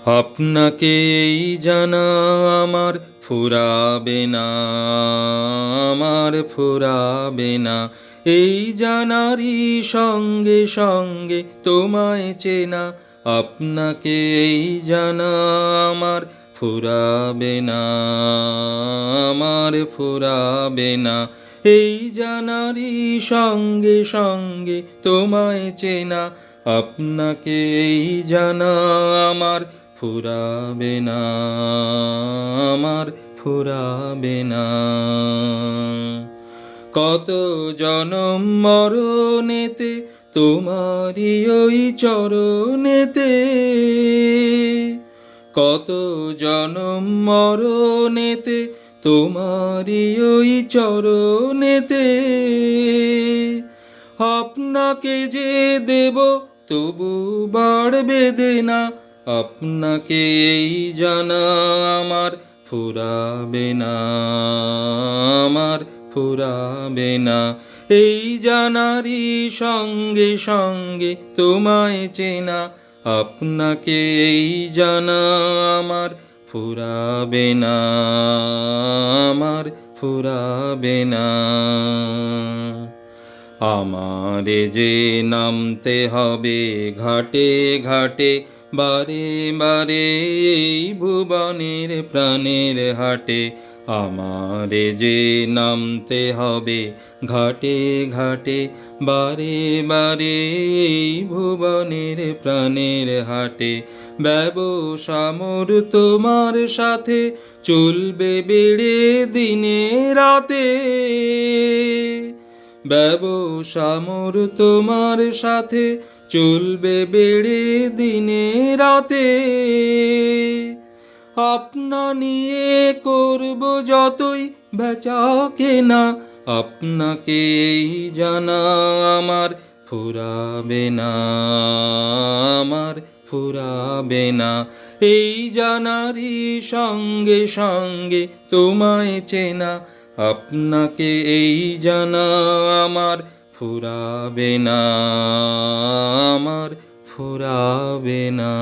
আপনাকে এই জানা আমার ফুরাবে না, আমার ফুরাবে না। এই জানারই সঙ্গে সঙ্গে তোমায় চেনা, আপনাকে এই জানা আমার ফুরাবে না, আমার ফুরাবে না। এই জানারই সঙ্গে সঙ্গে তোমায় চেনা, আপনাকে এই জানা আমার ফুরাবে না, আমার ফুরাবে না। কত জনম মরণেতে তোমারি ওই চরণেতে, কত জনম মরণেতে তোমারি ওই চরণেতে। আপনাকে যে দেব তবু বাড়বে দেনা, আপনাকে এই জানা আমার ফুরাবে না, আমার ফুরাবে না। এই জানারই সঙ্গে সঙ্গে তোমায় চেনা, আপনাকে এই জানা আমার ফুরাবে না, আমার ফুরাবে না। আমারে যে নামতে হবে ঘাটে ঘাটে, বারে বারে এই ভুবনের প্রাণের হাটে। আমারে যে নামতে হবে ঘাটে ঘাটে, বারে বারে এই ভুবনের প্রাণের হাটে। ব্যবসা মোর তোমার সাথে চলবে বেড়ে দিনে রাতে, ব্যবসা মোর তোমার সাথে চলবে বেড়ে দিনে রাতে। আপনা নিয়ে করব যতই বেচা কেনা, আপনাকে এই জানা আমার ফুরাবে না, আমার ফুরাবে না। এই জানারই সঙ্গে সঙ্গে তোমায় চেনা, আপনাকে এই জানা আমার ফুরাবে না, আমার ফুরাবে না।